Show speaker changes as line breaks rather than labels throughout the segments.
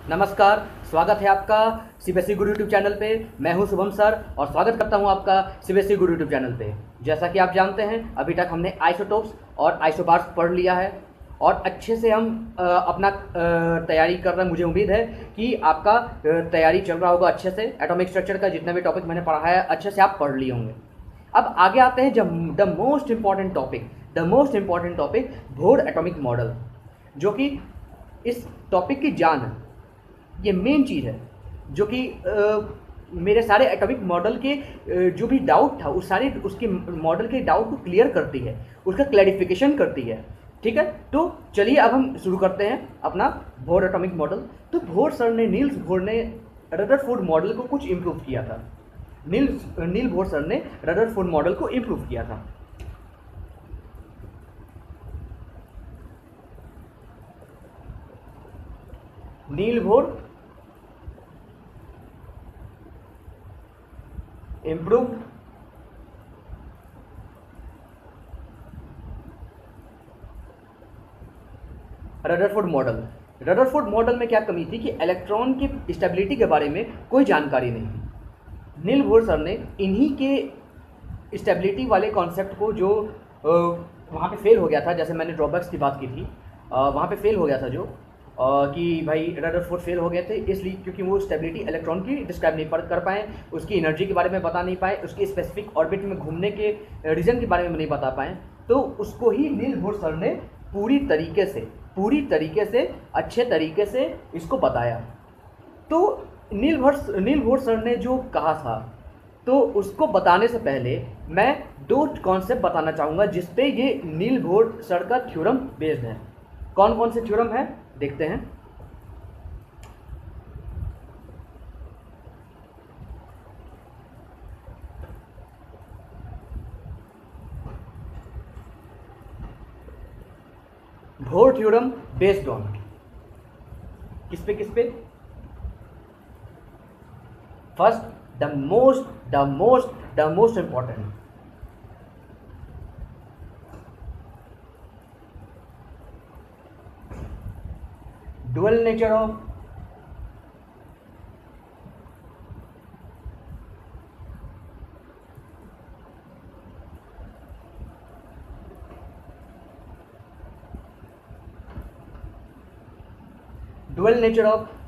नमस्कार, स्वागत है आपका सीबीएसई गुरु यूट्यूब चैनल पे। मैं हूं शुभम सर और स्वागत करता हूं आपका सीबीएसई गुरु यूट्यूब चैनल पे। जैसा कि आप जानते हैं, अभी तक हमने आइसोटोप्स और आइसोबार्स पढ़ लिया है और अच्छे से हम अपना तैयारी कर रहे हैं। मुझे उम्मीद है कि आपका तैयारी चल रहा होगा अच्छे से। एटॉमिक स्ट्रक्चर का जितना भी टॉपिक मैंने पढ़ा है अच्छे से आप पढ़ लिए होंगे। अब आगे आते हैं जब the most important topic Bohr atomic model, जो कि इस टॉपिक की जान है। ये मेन चीज़ है जो कि मेरे सारे एटॉमिक मॉडल के जो भी डाउट था उस सारे उसके मॉडल के डाउट को क्लियर करती है, उसका क्लैरिफिकेशन करती है। ठीक है, तो चलिए अब हम शुरू करते हैं अपना बोहर एटॉमिक मॉडल। तो नील्स बोहर ने रदरफोर्ड मॉडल को कुछ इम्प्रूव किया था। नील बोहर सर ने रदरफोर्ड मॉडल को इम्प्रूव किया था। नील बोहर इम्प्रूव्ड रदरफोर्ड मॉडल में क्या कमी थी कि इलेक्ट्रॉन की स्टेबिलिटी के बारे में कोई जानकारी नहीं थी। नील बोहर सर ने इन्हीं के स्टेबिलिटी वाले कॉन्सेप्ट को, जो वहाँ पे फेल हो गया था, जैसे मैंने ड्रॉबैक्स की बात की थी, वहाँ पे फेल हो गया था जो कि भाई रदरफोर्ड फेल हो गए थे इसलिए क्योंकि वो स्टेबिलिटी इलेक्ट्रॉन की डिस्क्राइब नहीं कर पाए, उसकी एनर्जी के बारे में बता नहीं पाए, उसकी स्पेसिफिक ऑर्बिट में घूमने के रीजन के बारे में नहीं बता पाए। तो उसको ही नील बोहर सर ने पूरी तरीके से अच्छे तरीके से इसको बताया। तो नील बोहर सर ने जो कहा था, तो उसको बताने से पहले मैं दो कॉन्सेप्ट बताना चाहूँगा जिस पे ये नील बोहर सर का थ्योरम बेस्ड है। कौन कौन से थ्योरम है देखते हैं। बोहर थ्योरम बेस्ड ऑन किस पे first the most important dual nature of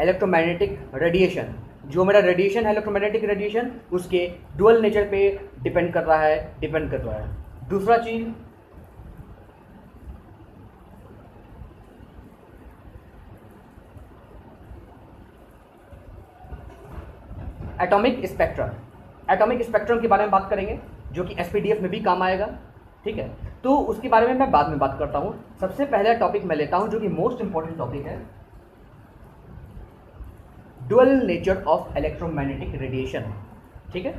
electromagnetic radiation. जो मेरा रेडिएशन है इलेक्ट्रोमैग्नेटिक रेडिएशन, उसके डुअल नेचर पे डिपेंड कर रहा है। दूसरा चीज एटॉमिक स्पेक्ट्रम के बारे में बात करेंगे, जो कि एसपीडीएफ में भी काम आएगा। ठीक है, तो उसके बारे में मैं बाद में बात करता हूं। सबसे पहला टॉपिक मैं लेता हूं जो कि मोस्ट इंपॉर्टेंट टॉपिक है, dual nature of electromagnetic radiation. ठीक है,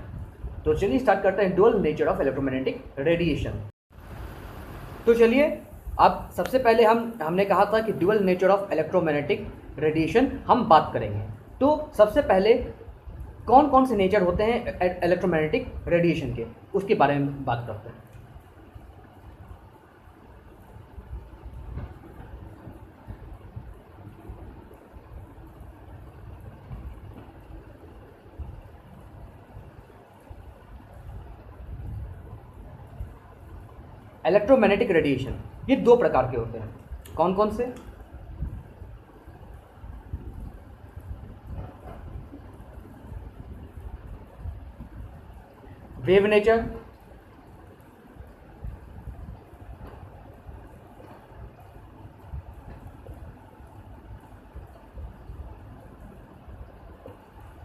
तो चलिए स्टार्ट करते हैं dual nature of electromagnetic radiation. तो चलिए, अब सबसे पहले हमने कहा था कि dual nature of electromagnetic radiation हम बात करेंगे। तो सबसे पहले कौन कौन से नेचर होते हैं इलेक्ट्रोमैग्नेटिक रेडिएशन के, उसके बारे में बात करते हैं। इलेक्ट्रोमैग्नेटिक रेडिएशन ये दो प्रकार के होते हैं। कौन कौन से? Wave nature,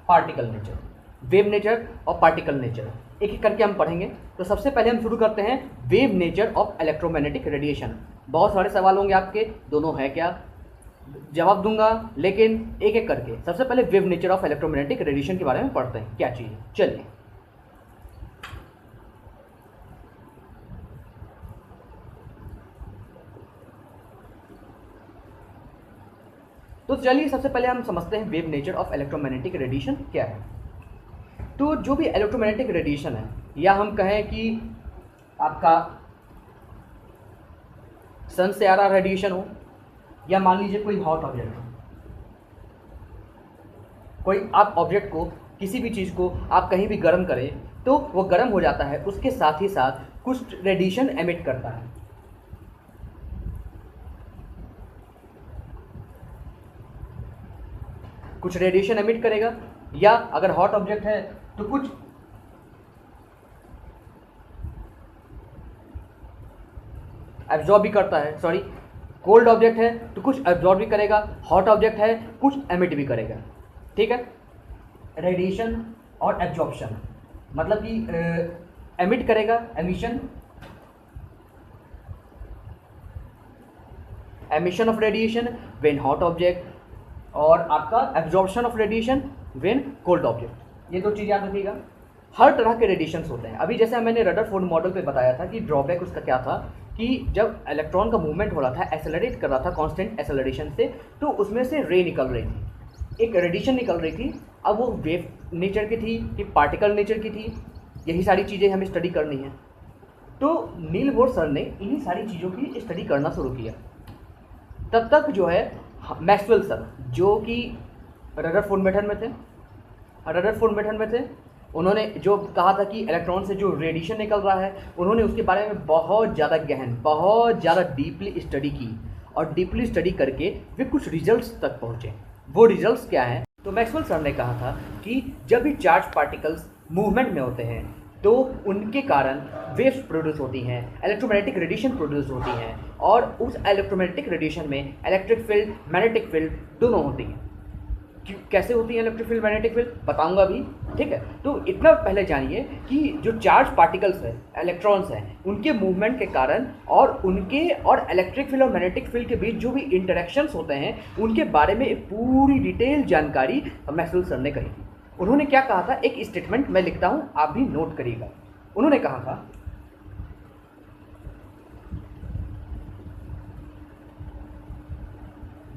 particle nature. Wave nature और पार्टिकल नेचर एक एक करके हम पढ़ेंगे। तो सबसे पहले हम शुरू करते हैं wave nature of electromagnetic radiation. बहुत सारे सवाल होंगे आपके, दोनों है क्या, जवाब दूंगा, लेकिन एक एक करके सबसे पहले wave nature of electromagnetic radiation के बारे में पढ़ते हैं, क्या चीज़। चलिए, तो चलिए सबसे पहले हम समझते हैं wave nature of electromagnetic radiation क्या है। तो जो भी इलेक्ट्रोमैग्नेटिक रेडिएशन है, या हम कहें कि आपका सन से आ रहा रेडिएशन हो, या मान लीजिए कोई हॉट ऑब्जेक्ट हो, कोई आप ऑब्जेक्ट को, किसी भी चीज़ को आप कहीं भी गर्म करें तो वो गर्म हो जाता है, उसके साथ ही साथ कुछ रेडिएशन एमिट करता है। कुछ रेडिएशन एमिट करेगा, या अगर हॉट ऑब्जेक्ट है तो कुछ एब्जॉर्ब भी करता है, सॉरी, कोल्ड ऑब्जेक्ट है तो कुछ एब्जॉर्ब भी करेगा, हॉट ऑब्जेक्ट है कुछ एमिट भी करेगा। ठीक है, रेडिएशन और एब्जॉर्प्शन, मतलब कि एमिट करेगा, emission, emission of radiation when hot object, और आपका absorption of radiation when cold object. ये दो चीज़ याद रखिएगा। हर तरह के रेडिएशंस होते हैं। अभी जैसे मैंने रदरफोर्ड मॉडल पे बताया था कि ड्रॉबैक उसका क्या था कि जब इलेक्ट्रॉन का मूवमेंट हो रहा था, एक्सेलरेट कर रहा था कांस्टेंट एक्सेलरेशन से, तो उसमें से रे निकल रही थी, एक रेडिएशन निकल रही थी। अब वो वेव नेचर की थी कि पार्टिकल नेचर की थी, यही सारी चीज़ें हमें स्टडी करनी है। तो नील बोर सर ने इन्हीं सारी चीज़ों की स्टडी करना शुरू किया। तब तक जो है मैक्सवेल सर, जो कि रदरफोर्ड मेथड में थे, उन्होंने जो कहा था कि इलेक्ट्रॉन से जो रेडिएशन निकल रहा है, उन्होंने उसके बारे में बहुत ज़्यादा गहन, बहुत ज़्यादा डीपली स्टडी की, और डीपली स्टडी करके वे कुछ रिजल्ट्स तक पहुँचे। वो रिजल्ट्स क्या हैं? तो मैक्सवेल सर ने कहा था कि जब भी चार्ज पार्टिकल्स मूवमेंट में होते हैं तो उनके कारण वेव्स प्रोड्यूस होती हैं, इलेक्ट्रोमैग्नेटिक रेडिएशन प्रोड्यूस होती हैं, और उस इलेक्ट्रोमैग्नेटिक रेडिएशन में इलेक्ट्रिक फील्ड, मैग्नेटिक फील्ड दोनों होती हैं। कैसे होती है इलेक्ट्रिक फील्ड, मैग्नेटिक फील्ड, बताऊंगा भी। ठीक है, तो इतना पहले जानिए कि जो चार्ज पार्टिकल्स है, इलेक्ट्रॉन्स हैं, उनके मूवमेंट के कारण और उनके और इलेक्ट्रिक फील्ड और मैग्नेटिक फील्ड के बीच जो भी इंटरेक्शंस होते हैं, उनके बारे में एक पूरी डिटेल जानकारी मैक्सवेल सर ने कही थी। उन्होंने क्या कहा था, एक स्टेटमेंट मैं लिखता हूं, आप भी नोट करिएगा। उन्होंने कहा था,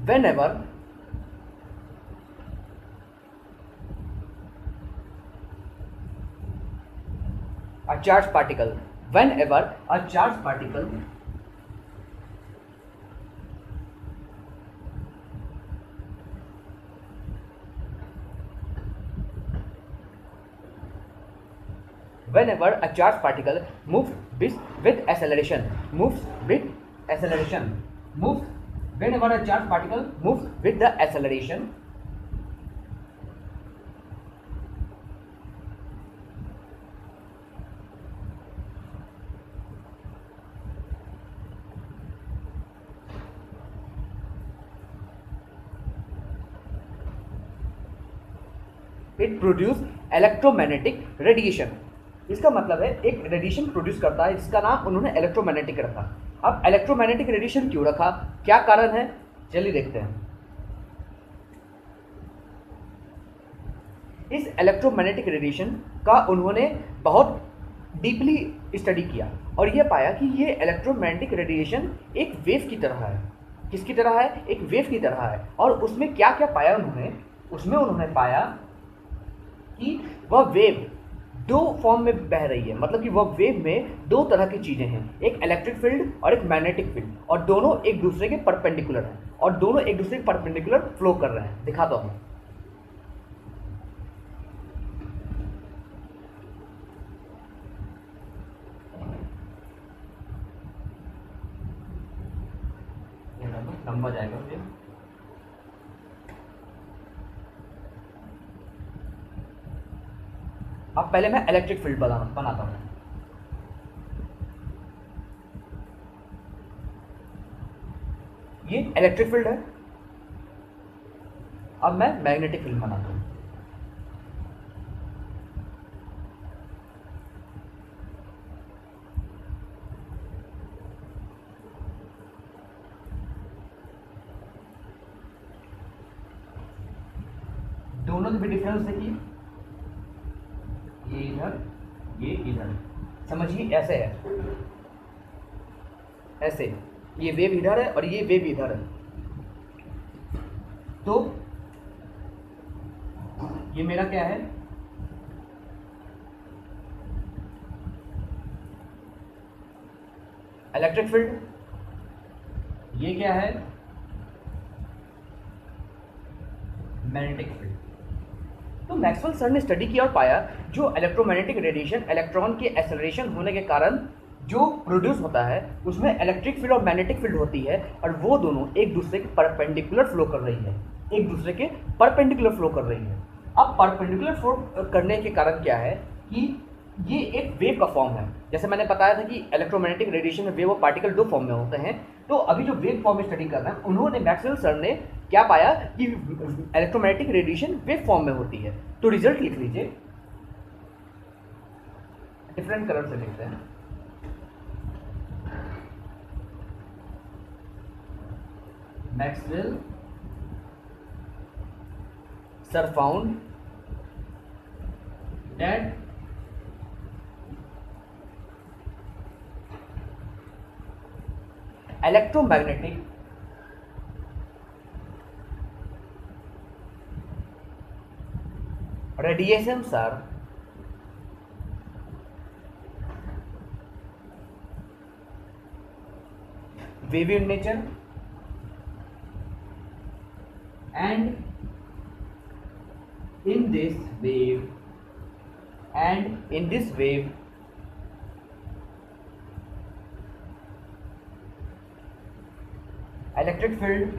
whenever a charged particle moves with acceleration, whenever a charged particle moves with the acceleration, it produce electromagnetic radiation। इसका मतलब है एक रेडिएशन प्रोड्यूस करता है जिसका नाम उन्होंने इलेक्ट्रोमैग्नेटिक रखा। अब इलेक्ट्रोमैग्नेटिक रेडिएशन क्यों रखा, क्या कारण है, चलिए देखते हैं। इस इलेक्ट्रोमैग्नेटिक रेडिएशन का उन्होंने बहुत डीपली स्टडी किया और यह पाया कि ये इलेक्ट्रोमैग्नेटिक रेडिएशन एक वेव की तरह है। किसकी तरह है? एक वेव की तरह है। और उसमें क्या क्या पाया उन्होंने? उसमें उन्होंने पाया कि वह वेव दो फॉर्म में बह रही है, मतलब कि वह वेव में दो तरह की चीज़ें हैं, एक इलेक्ट्रिक फील्ड और एक मैग्नेटिक फील्ड, और दोनों एक दूसरे के परपेंडिकुलर हैं और दोनों एक दूसरे के परपेंडिकुलर फ्लो कर रहे हैं। दिखाता हूँ। लंबा जाएगा फिर। अब पहले मैं इलेक्ट्रिक फील्ड बनाता हूं। ये इलेक्ट्रिक फील्ड है। अब मैं मैग्नेटिक फील्ड बनाता हूं। दोनों में डिफरेंस देखिए, ये इधर, ये इधर। समझिए ऐसे है, ऐसे ये वेव इधर है और ये वेव इधर है। तो ये मेरा क्या है? Electric field. ये क्या है? Magnetic field. तो मैक्सवेल सर ने स्टडी किया और पाया जो इलेक्ट्रोमैग्नेटिक रेडिएशन इलेक्ट्रॉन के एक्सेलरेशन होने के कारण जो प्रोड्यूस होता है उसमें इलेक्ट्रिक फील्ड और मैग्नेटिक फील्ड होती है, और वो दोनों एक दूसरे के परपेंडिकुलर फ्लो कर रही है, एक दूसरे के परपेंडिकुलर फ्लो कर रही है। अब परपेंडिकुलर फ्लो करने के कारण क्या है कि ये एक वेव का फॉर्म है। जैसे मैंने बताया था कि इलेक्ट्रोमैग्नेटिक रेडिएशन में वेव और पार्टिकल दो फॉर्म में होते हैं, तो अभी जो वेव फॉर्म में स्टडी कर रहे हैं उन्होंने मैक्सवेल सर ने क्या पाया कि इलेक्ट्रोमैग्नेटिक रेडिएशन वेव फॉर्म में होती है। तो रिजल्ट लिख लीजिए, डिफरेंट कलर से लिखते हैं। Maxwell sir found that electromagnetic radiations are wavy in nature and in this wave electric field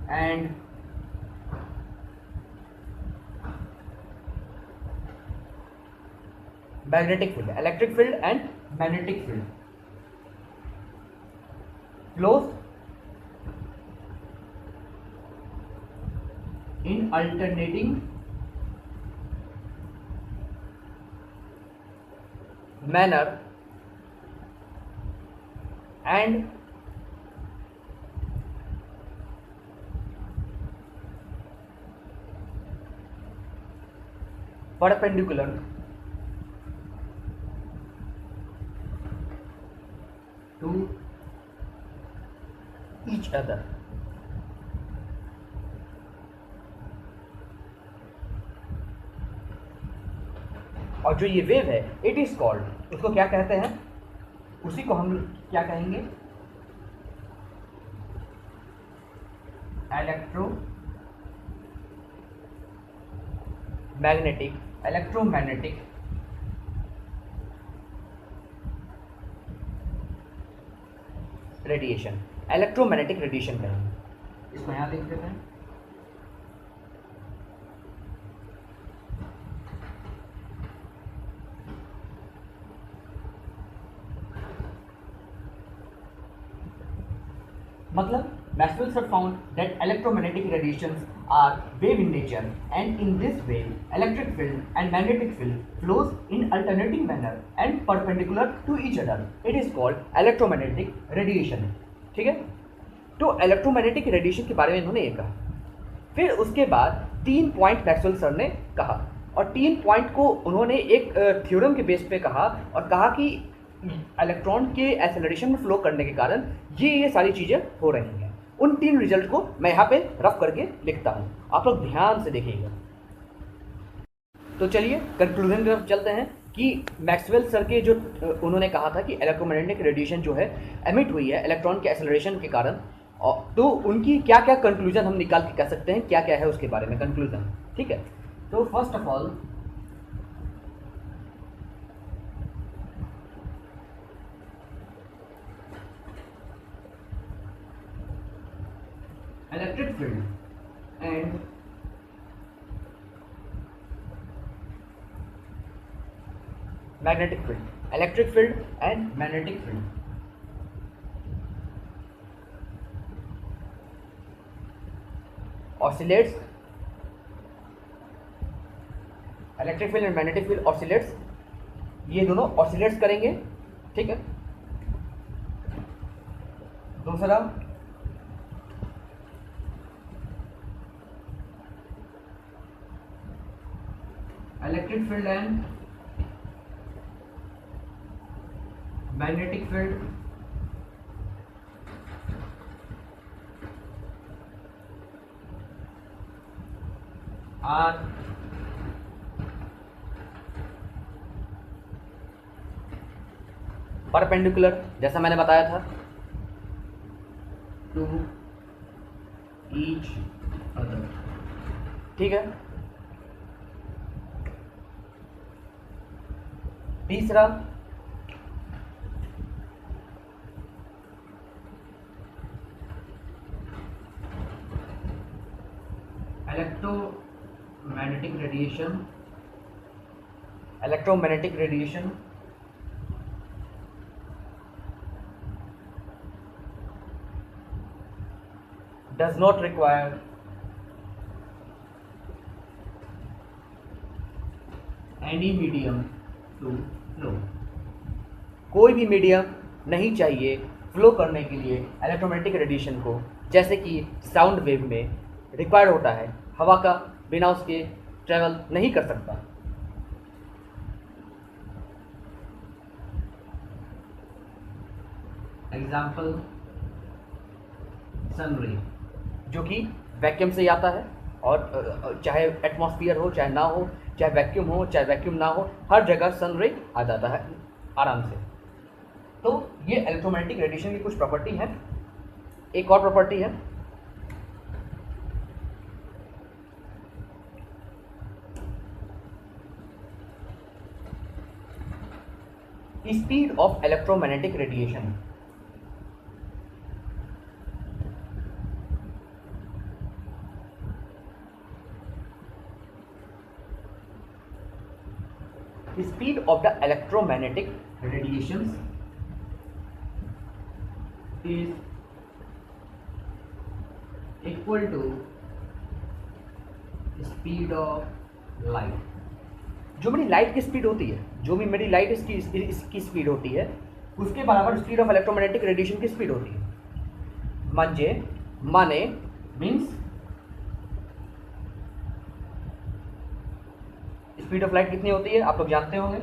and magnetic field, electric field and magnetic field flows in alternating manner and perpendicular to each other. और जो ये wave है it is called, उसको क्या कहते हैं, उसी को हम क्या कहेंगे, इलेक्ट्रोमैग्नेटिक रेडिएशन, इलेक्ट्रोमैग्नेटिक रेडिएशन कहेंगे। इसको यहाँ देख लेते हैं। मतलब Maxwell sir found that electromagnetic radiations are wave in nature, and in this wave electric field and magnetic field flows in alternating manner and perpendicular to each other. It is called electromagnetic radiation. ठीक है, तो electromagnetic radiation के बारे में इन्होंने ये कहा। फिर उसके बाद 3 पॉइंट मैक्सवेल सर ने कहा, और 3 पॉइंट को उन्होंने एक थ्योरम के बेस पे कहा, और कहा कि इलेक्ट्रॉन के एक्सेलरेशन में फ्लो करने के कारण ये सारी चीज़ें हो रही हैं। उन 3 रिजल्ट को मैं यहाँ पे रफ करके लिखता हूँ, आप लोग ध्यान से देखिएगा। तो चलिए कंक्लूजन की तरफ चलते हैं कि मैक्सवेल सर के जो उन्होंने कहा था कि इलेक्ट्रोमैग्नेटिक रेडिएशन जो है एमिट हुई है इलेक्ट्रॉन के एक्सेलरेशन के कारण, तो उनकी क्या क्या कंक्लूजन हम निकाल के कह सकते हैं, क्या क्या है उसके बारे में कंक्लूजन। ठीक है, तो first of all electric field and magnetic field, electric field and magnetic field oscillates, electric field and magnetic field oscillates, ये दोनों oscillates करेंगे। ठीक है, दूसरा electric field and magnetic field are perpendicular, जैसा मैंने बताया था, टू ईच अदर। ठीक है। तीसरा, electromagnetic radiation, electromagnetic radiation does not require any medium to flow। कोई भी मीडियम नहीं चाहिए फ्लो करने के लिए इलेक्ट्रोमैग्नेटिक रेडिएशन को, जैसे कि साउंड वेव में रिक्वायर्ड होता है। हवा का बिना उसके ट्रेवल नहीं कर सकता। एग्जाम्पल, सन रे, जो कि वैक्यूम से आता है, और चाहे एटमॉस्फेयर हो चाहे ना हो, चाहे वैक्यूम हो चाहे वैक्यूम ना हो, हर जगह सन रे आ जाता है आराम से। तो ये इलेक्ट्रोमैग्नेटिक रेडिएशन की कुछ प्रॉपर्टी है। एक और प्रॉपर्टी है, speed of electromagnetic radiation. Speed of the electromagnetic radiations is equal to speed of light। जो मेरी लाइट की स्पीड होती है, जो भी मेरी लाइट इसकी स्पीड होती है, उसके बराबर स्पीड ऑफ इलेक्ट्रोमैग्नेटिक रेडिएशन की स्पीड होती है। माने मीन्स स्पीड ऑफ लाइट कितनी होती है आप लोग जानते होंगे,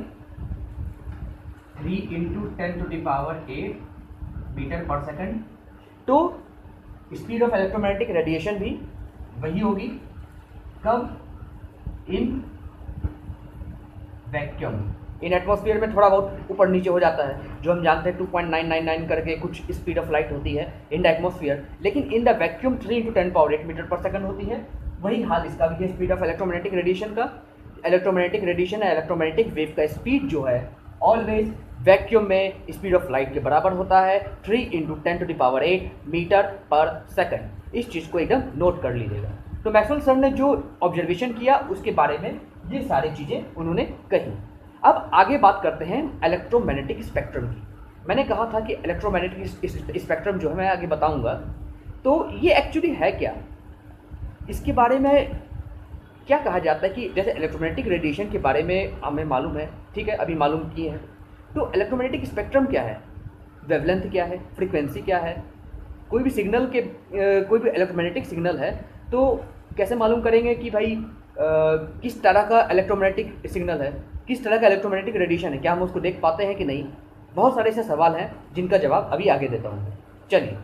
3 × 10⁸ मीटर पर सेकंड। तो स्पीड ऑफ इलेक्ट्रोमैग्नेटिक रेडिएशन भी वही होगी। कब? In vacuum. इन एटमॉस्फेयर में थोड़ा बहुत ऊपर नीचे हो जाता है, जो हम जानते हैं 2.999 करके कुछ स्पीड ऑफ लाइट होती है इन द एटमॉस्फेयर, लेकिन इन द वैक्यूम 3 × 10⁸ मीटर पर सेकंड होती है। वही हाल इसका भी है स्पीड ऑफ इलेक्ट्रोमैग्नेटिक रेडिएशन का। इलेक्ट्रोमैग्नेटिक रेडिएशन या इलेक्ट्रोमैग्नेटिक वेव का स्पीड जो है ऑलवेज वैक्यूम में स्पीड ऑफ लाइट के बराबर होता है, 3 × 10⁸ मीटर पर सेकंड। इस चीज़ को एकदम नोट कर लीजिएगा। तो मैक्सवेल सर ने जो ऑब्जर्वेशन किया उसके बारे में ये सारी चीज़ें उन्होंने कही। अब आगे बात करते हैं इलेक्ट्रोमैग्नेटिक स्पेक्ट्रम की। मैंने कहा था कि इलेक्ट्रोमैग्नेटिक स्पेक्ट्रम जो है मैं आगे बताऊंगा। तो ये एक्चुअली है क्या, इसके बारे में क्या कहा जाता है कि जैसे इलेक्ट्रोमैग्नेटिक रेडिएशन के बारे में हमें मालूम है, ठीक है, अभी मालूम किए हैं। तो इलेक्ट्रोमैग्नेटिक स्पेक्ट्रम क्या है, वेवलेंथ क्या है, फ्रीक्वेंसी क्या है। कोई भी सिग्नल के कोई भी इलेक्ट्रोमैग्नेटिक सिग्नल है तो कैसे मालूम करेंगे कि भाई किस तरह का इलेक्ट्रोमैग्नेटिक सिग्नल है, किस तरह का इलेक्ट्रोमैग्नेटिक रेडिएशन है, क्या हम उसको देख पाते हैं कि नहीं। बहुत सारे ऐसे सवाल हैं जिनका जवाब अभी आगे देता हूँ। चलिए